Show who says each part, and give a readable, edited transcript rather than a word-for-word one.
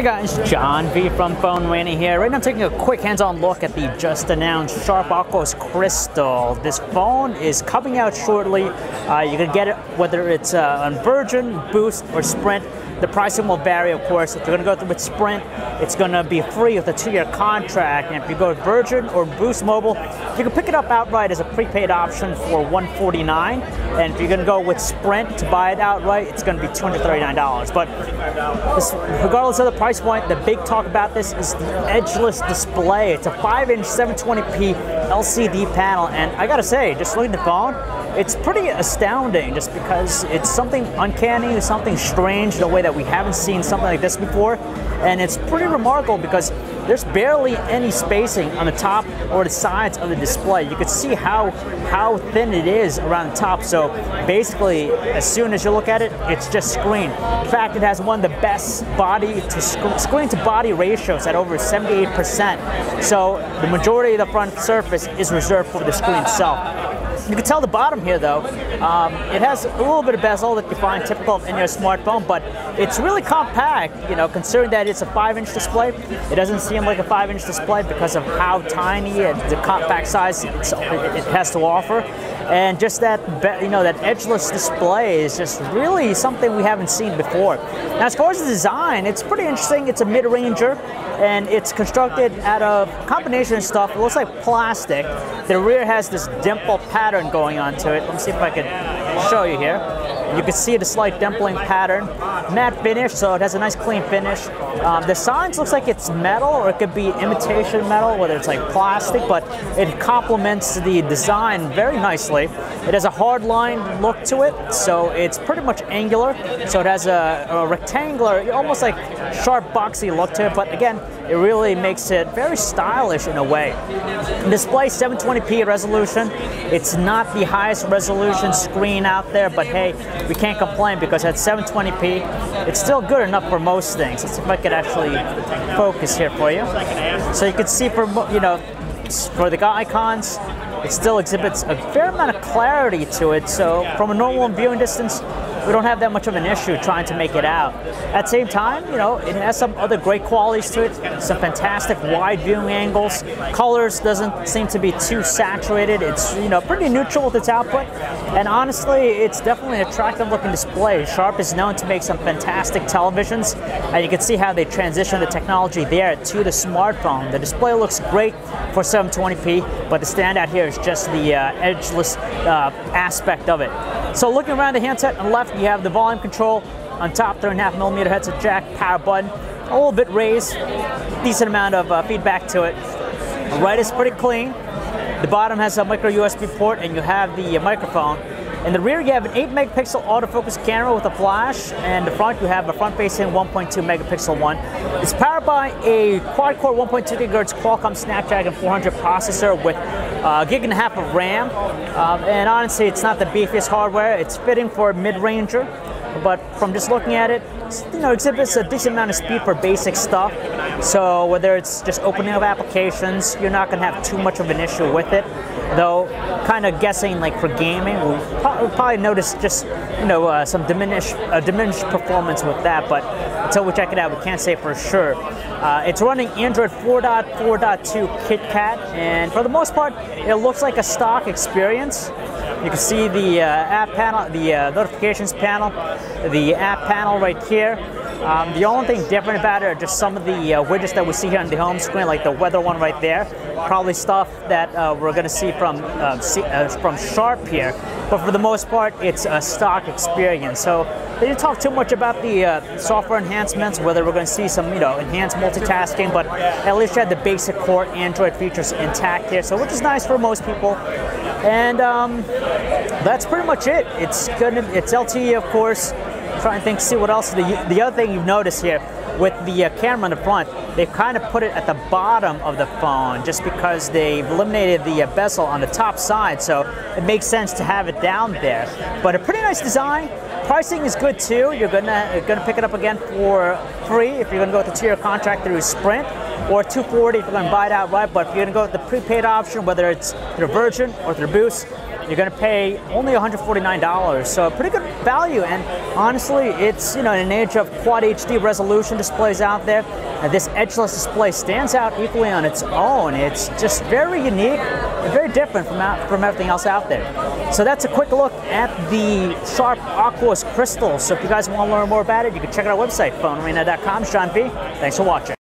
Speaker 1: Hey guys, John V from Phone Randy here. Right now I'm taking a quick hands-on look at the just announced Sharp AQUOS Crystal. This phone is coming out shortly. You can get it whether it's on Virgin, Boost, or Sprint. The pricing will vary, of course. If you're going to go through with Sprint, it's going to be free with a 2-year contract. And if you go with Virgin or Boost Mobile, you can pick it up outright as a prepaid option for $149. And if you're going to go with Sprint to buy it outright, it's going to be $239. But regardless of the price point, the big talk about this is the edgeless display. It's a 5-inch 720p LCD panel. And I got to say, just looking at the phone, it's pretty astounding just because it's something uncanny, something strange, the way that we haven't seen something like this before. And it's pretty remarkable because there's barely any spacing on the top or the sides of the display. You can see how thin it is around the top. So basically, as soon as you look at it, it's just screen. In fact, it has one of the best screen to body ratios at over 78%. So the majority of the front surface is reserved for the screen itself. You can tell the bottom here though, it has a little bit of bezel that you find typical in your smartphone, but it's really compact, you know, considering that it's a 5-inch display. It doesn't seem like a 5-inch display because of how tiny and the compact size it has to offer. And just that, you know, that edgeless display is just really something we haven't seen before. Now, as far as the design, it's pretty interesting. It's a mid-ranger, and it's constructed out of a combination of stuff. It looks like plastic. The rear has this dimple pattern going onto it. Let me see if I can show you here. You can see the slight dimpling pattern. Matte finish, so it has a nice clean finish. The sides looks like it's metal, or it could be imitation metal, whether it's like plastic, but it complements the design very nicely. It has a hard line look to it, so it's pretty much angular. So it has a rectangular, almost like sharp boxy look to it, but again, it really makes it very stylish in a way. Display 720p resolution. It's not the highest resolution screen out there, but hey, we can't complain because at 720p, it's still good enough for most things. Let's see if I could actually focus here for you. So you can see for the icons, it still exhibits a fair amount of clarity to it. So from a normal viewing distance, we don't have that much of an issue trying to make it out. At the same time, you know, it has some other great qualities to it, some fantastic wide viewing angles. Colors doesn't seem to be too saturated. It's, you know, pretty neutral with its output. And honestly, it's definitely an attractive looking display. Sharp is known to make some fantastic televisions, and you can see how they transition the technology there to the smartphone. The display looks great for 720p, but the standout here is just the edgeless aspect of it. So looking around the handset on the left, you have the volume control. On top, 3.5mm headset jack, power button, a little bit raised, decent amount of feedback to it. The right is pretty clean. The bottom has a micro USB port, and you have the microphone. In the rear, you have an 8-megapixel autofocus camera with a flash, and the front, you have a front-facing 1.2-megapixel one. It's powered by a quad-core 1.2 GHz Qualcomm Snapdragon 400 processor with 1.5 GB of RAM. And honestly, it's not the beefiest hardware. It's fitting for a mid-ranger, but from just looking at it, you know, exhibits a decent amount of speed for basic stuff. So whether it's just opening up applications, you're not going to have too much of an issue with it. Though, kind of guessing like for gaming, we'll probably notice just, you know, some diminished performance with that. But until we check it out, we can't say for sure. It's running Android 4.4.2 KitKat, and for the most part, it looks like a stock experience. You can see the app panel, the notifications panel, the app panel right here. The only thing different about it are just some of the widgets that we see here on the home screen, like the weather one right there. Probably stuff that we're going to see from Sharp here. But for the most part, it's a stock experience. So they didn't talk too much about the software enhancements, whether we're going to see some, you know, enhanced multitasking, but at least you had the basic core Android features intact here, so which is nice for most people. And that's pretty much it. It's LTE, of course. Try and see what else. The other thing you've noticed here with the camera in the front, they've kind of put it at the bottom of the phone just because they've eliminated the bezel on the top side, so it makes sense to have it down there. But a pretty nice design. Pricing is good too. You're gonna pick it up again for free if you're gonna go with the 2-year contract through Sprint, or $240 if you're gonna buy it outright. But if you're gonna go with the prepaid option, whether it's through Virgin or through Boost, you're going to pay only $149, so a pretty good value. And honestly, it's, you know, in an age of quad HD resolution displays out there, this edgeless display stands out equally on its own. It's just very unique and very different from everything else out there. So that's a quick look at the Sharp AQUOS Crystal. So if you guys want to learn more about it, you can check out our website, phonearena.com. Sean V, thanks for watching.